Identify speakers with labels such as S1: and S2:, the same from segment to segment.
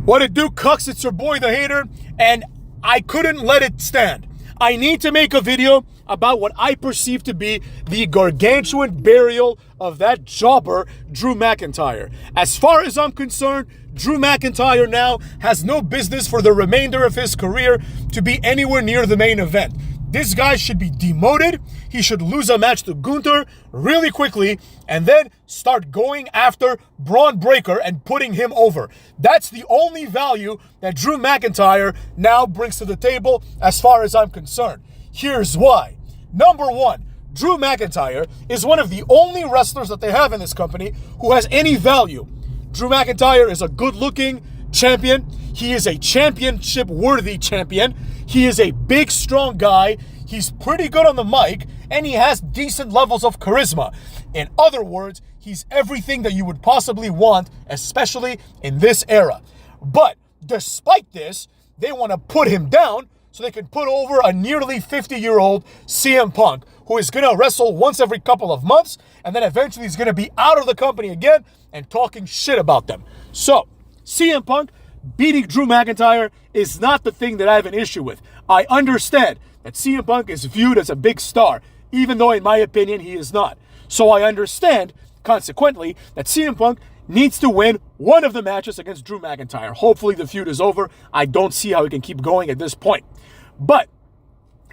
S1: What it do, cucks? It's your boy, the hater, and I couldn't let it stand. I need to make a video about what I perceive to be the gargantuan burial of that jobber, Drew McIntyre. As far as I'm concerned, Drew McIntyre now has no business for the remainder of his career to be anywhere near the main event. This guy should be demoted. He should lose a match to Gunther really quickly and then start going after Braun Breaker and putting him over. That's the only value that Drew McIntyre now brings to the table as far as I'm concerned. Here's why. Number one, Drew McIntyre is one of the only wrestlers that they have in this company who has any value. Drew McIntyre is a good-looking champion. He is a championship-worthy champion. He is a big, strong guy. He's pretty good on the mic, and he has decent levels of charisma. In other words, he's everything that you would possibly want, especially in this era. But despite this, they want to put him down so they can put over a nearly 50-year-old CM Punk, who is going to wrestle once every couple of months, and then eventually he's going to be out of the company again and talking shit about them. So, CM Punk beating Drew McIntyre is not the thing that I have an issue with. I understand that CM Punk is viewed as a big star, even though in my opinion he is not. So I understand, consequently, that CM Punk needs to win one of the matches against Drew McIntyre. Hopefully the feud is over. I don't see how he can keep going at this point. But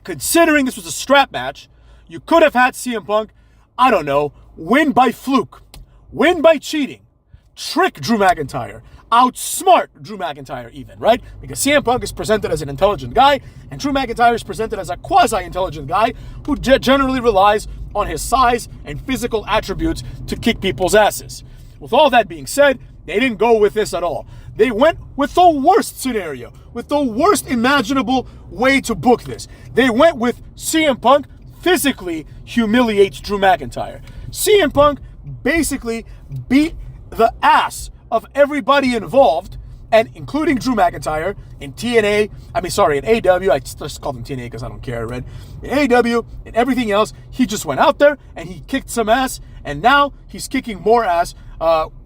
S1: considering this was a strap match, you could have had CM Punk, I don't know, win by fluke, win by cheating, trick Drew McIntyre, outsmart Drew McIntyre even, right? Because CM Punk is presented as an intelligent guy, and Drew McIntyre is presented as a quasi-intelligent guy who generally relies on his size and physical attributes to kick people's asses. With all that being said, they didn't go with this at all. They went with the worst scenario, with the worst imaginable way to book this. They went with CM Punk physically humiliates Drew McIntyre. CM Punk basically beat the ass of everybody involved, and including Drew McIntyre in TNA, in AW, I just call them TNA because I don't care, right? In AW and everything else, he just went out there and he kicked some ass, and now he's kicking more ass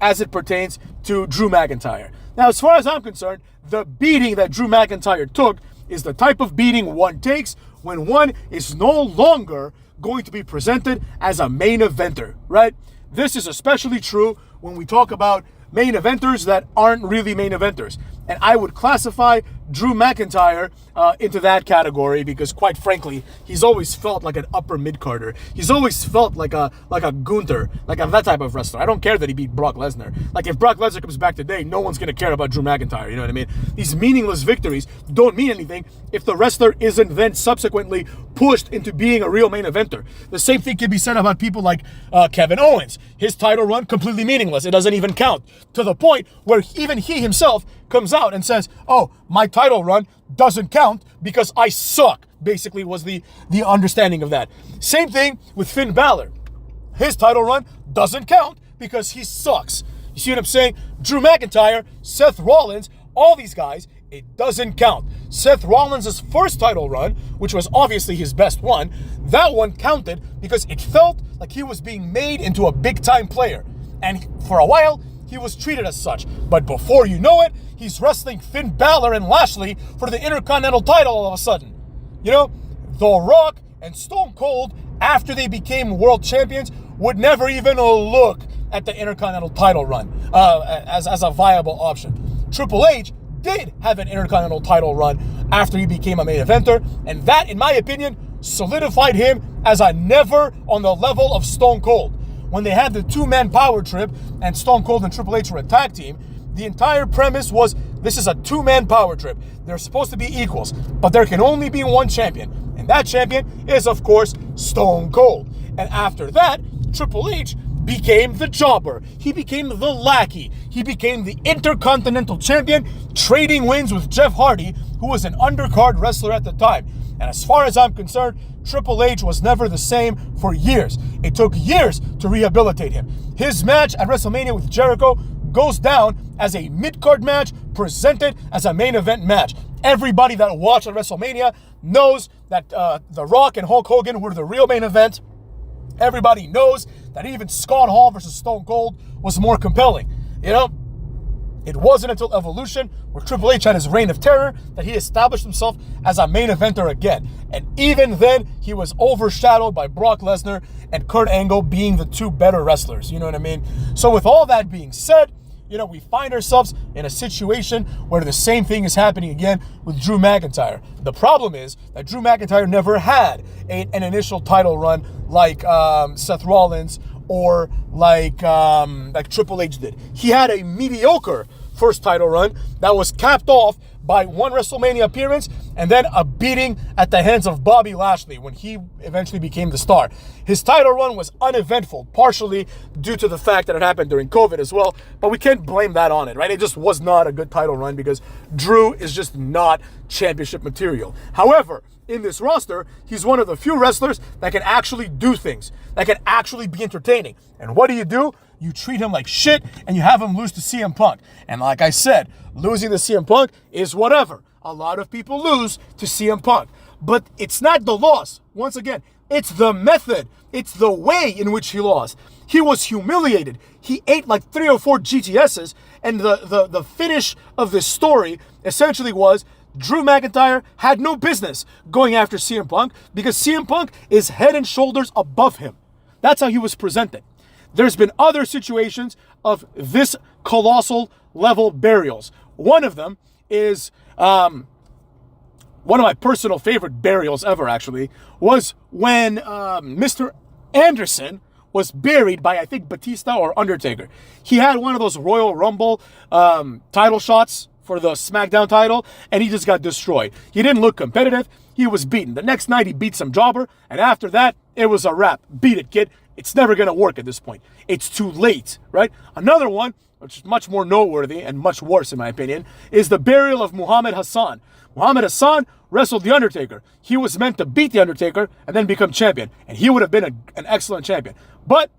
S1: as it pertains to Drew McIntyre. Now, as far as I'm concerned, the beating that Drew McIntyre took is the type of beating one takes when one is no longer going to be presented as a main eventer, right? This is especially true when we talk about main eventers that aren't really main eventers. And I would classify Drew McIntyre into that category because, quite frankly, he's always felt like an upper mid-carder. He's always felt like a Gunther, like that type of wrestler. I don't care that he beat Brock Lesnar. Like, if Brock Lesnar comes back today, no one's going to care about Drew McIntyre, you know what I mean? These meaningless victories don't mean anything if the wrestler isn't then subsequently pushed into being a real main eventer. The same thing can be said about people like Kevin Owens. His title run, completely meaningless. It doesn't even count. To the point where even he himself comes out and says, oh, my title run doesn't count because I suck, basically was the understanding of that. Same thing with Finn Balor. His title run doesn't count because he sucks. You see what I'm saying? Drew McIntyre, Seth Rollins, all these guys, it doesn't count. Seth Rollins' first title run, which was obviously his best one, that one counted because it felt like he was being made into a big-time player. And for a while, he was treated as such. But before you know it, he's wrestling Finn Balor and Lashley for the Intercontinental title all of a sudden. You know, The Rock and Stone Cold, after they became world champions, would never even look at the Intercontinental title run as a viable option. Triple H did have an Intercontinental title run after he became a main eventer, and that, in my opinion, solidified him as a never on the level of Stone Cold. When they had the two-man power trip and Stone Cold and Triple H were a tag team, the entire premise was this is a two-man power trip. They're supposed to be equals, but there can only be one champion. And that champion is, of course, Stone Cold. And after that, Triple H became the jobber. He became the lackey. He became the Intercontinental Champion, trading wins with Jeff Hardy, who was an undercard wrestler at the time. And as far as I'm concerned, Triple H was never the same for years. It took years to rehabilitate him. His match at WrestleMania with Jericho goes down as a mid-card match presented as a main event match. Everybody that watched at WrestleMania knows that The Rock and Hulk Hogan were the real main event. Everybody knows that even Scott Hall versus Stone Cold was more compelling. You know, It wasn't until Evolution, where Triple H had his reign of terror, that he established himself as a main eventer again. And even then, he was overshadowed by Brock Lesnar and Kurt Angle being the two better wrestlers. You know what I mean? So with all that being said, we find ourselves in a situation where the same thing is happening again with Drew McIntyre. The problem is that Drew McIntyre never had an initial title run like Seth Rollins or like Triple H did. He had a mediocre first title run that was capped off by one WrestleMania appearance and then a beating at the hands of Bobby Lashley when he eventually became the star. His title run was uneventful, partially due to the fact that it happened during COVID as well, but we can't blame that on it, right? It just was not a good title run because Drew is just not championship material. However, in this roster, he's one of the few wrestlers that can actually do things, that can actually be entertaining. And what do? You treat him like shit and you have him lose to CM Punk. And like I said, losing to CM Punk is whatever. A lot of people lose to CM Punk. But it's not the loss. Once again, it's the method. It's the way in which he lost. He was humiliated. He ate like 3 or 4 GTSs. And the finish of this story essentially was Drew McIntyre had no business going after CM Punk because CM Punk is head and shoulders above him. That's how he was presented. There's been other situations of this colossal level burials. One of them is one of my personal favorite burials ever, actually, was when Mr. Anderson was buried by, I think, Batista or Undertaker. He had one of those Royal Rumble title shots for the SmackDown title, and he just got destroyed. He didn't look competitive. He was beaten. The next night, he beat some jobber, and after that, it was a wrap. Beat it, kid. It's never going to work at this point. It's too late, right? Another one, which is much more noteworthy and much worse, in my opinion, is the burial of Muhammad Hassan. Muhammad Hassan wrestled The Undertaker. He was meant to beat The Undertaker and then become champion, and he would have been an excellent champion. But,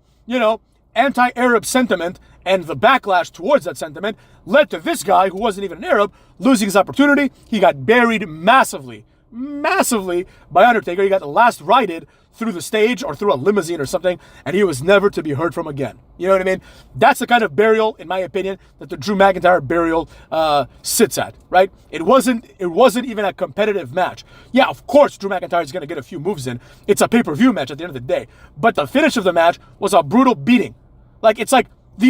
S1: anti-Arab sentiment and the backlash towards that sentiment led to this guy, who wasn't even an Arab, losing his opportunity. He got buried massively by Undertaker. He got last righted through the stage or through a limousine or something, and he was never to be heard from again. You know what I mean? That's the kind of burial, in my opinion, that the Drew McIntyre burial sits at, right? It wasn't even a competitive match. Yeah, of course, Drew McIntyre is going to get a few moves in. It's a pay-per-view match at the end of the day. But the finish of the match was a brutal beating. It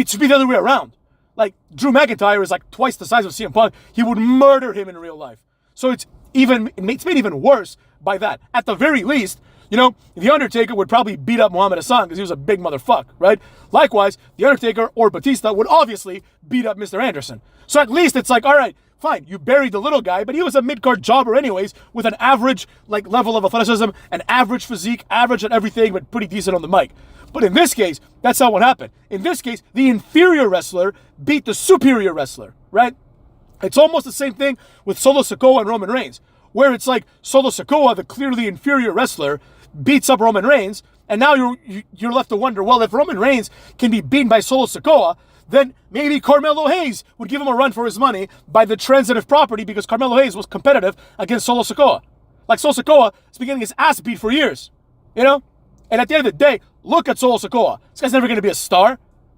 S1: should be the other way around. Like, Drew McIntyre is like twice the size of CM Punk. He would murder him in real life. So it's made even worse by that. At the very least, The Undertaker would probably beat up Muhammad Hassan because he was a big motherfucker, right? Likewise, The Undertaker or Batista would obviously beat up Mr. Anderson. So at least it's like, all right, fine, you buried the little guy, but he was a mid-card jobber anyways, with an average level of athleticism, an average physique, average at everything, but pretty decent on the mic. But in this case, that's not what happened. In this case, the inferior wrestler beat the superior wrestler, right? It's almost the same thing with Solo Sikoa and Roman Reigns, where it's like Solo Sikoa, the clearly inferior wrestler, beats up Roman Reigns, and now you're left to wonder, well, if Roman Reigns can be beaten by Solo Sikoa, then maybe Carmelo Hayes would give him a run for his money by the transitive property because Carmelo Hayes was competitive against Solo Sikoa. Like Solo Sikoa has been getting his ass beat for years, And at the end of the day, look at Solo Sikoa. This guy's never going to be a star.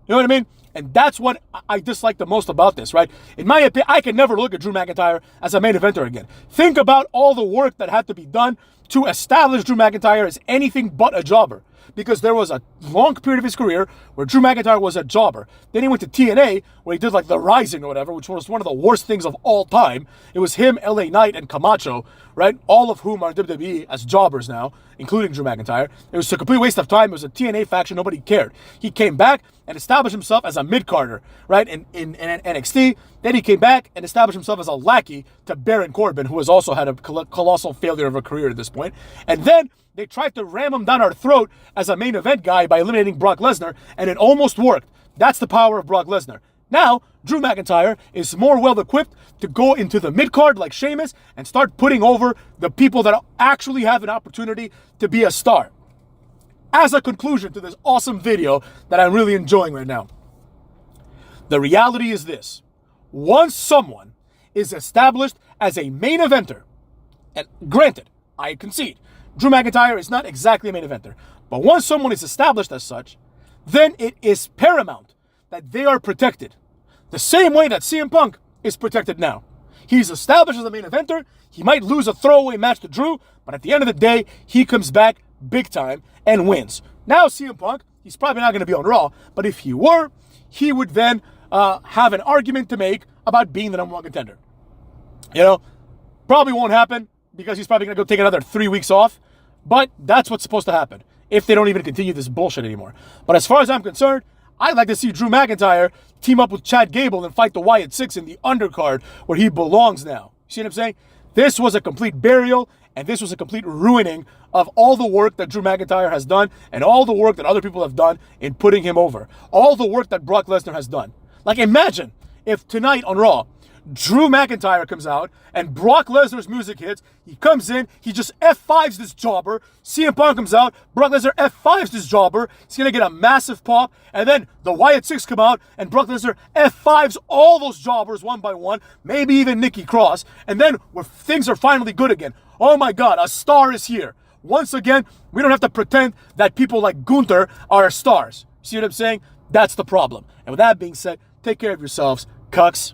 S1: You know what I mean? And that's what I dislike the most about this, right? In my opinion, I can never look at Drew McIntyre as a main eventer again. Think about all the work that had to be done to establish Drew McIntyre as anything but a jobber. Because there was a long period of his career where Drew McIntyre was a jobber. Then he went to TNA, where he did the Rising or whatever, which was one of the worst things of all time. It was him, LA Knight, and Camacho, right? All of whom are in WWE as jobbers now, including Drew McIntyre. It was a complete waste of time. It was a TNA faction. Nobody cared. He came back and established himself as a mid-carder, right, in NXT. Then he came back and established himself as a lackey to Baron Corbin, who has also had a colossal failure of a career at this point. And then they tried to ram him down our throat as a main event guy by eliminating Brock Lesnar, and it almost worked. That's the power of Brock Lesnar. Now, Drew McIntyre is more well-equipped to go into the mid-card like Sheamus and start putting over the people that actually have an opportunity to be a star. As a conclusion to this awesome video that I'm really enjoying right now, the reality is this. Once someone is established as a main eventer, and granted, I concede, Drew McIntyre is not exactly a main eventer, but once someone is established as such, then it is paramount that they are protected. The same way that CM Punk is protected now. He's established as the main eventer. He might lose a throwaway match to Drew, but at the end of the day, he comes back big time and wins. Now CM Punk, he's probably not going to be on Raw, but if he were, he would then have an argument to make about being the number one contender. You know, probably won't happen because he's probably going to go take another 3 weeks off, but that's what's supposed to happen if they don't even continue this bullshit anymore. But as far as I'm concerned, I'd like to see Drew McIntyre team up with Chad Gable and fight the Wyatt Six in the undercard where he belongs now. See what I'm saying? This was a complete burial, and this was a complete ruining of all the work that Drew McIntyre has done and all the work that other people have done in putting him over. All the work that Brock Lesnar has done. Like, imagine if tonight on Raw, Drew McIntyre comes out and Brock Lesnar's music hits. He comes in, he just F5s this jobber. CM Punk comes out, Brock Lesnar F5s this jobber. He's going to get a massive pop. And then the Wyatt Six come out and Brock Lesnar F5s all those jobbers one by one, maybe even Nikki Cross. And then things are finally good again. Oh my God, a star is here. Once again, we don't have to pretend that people like Gunther are stars. See what I'm saying? That's the problem. And with that being said, take care of yourselves, cucks.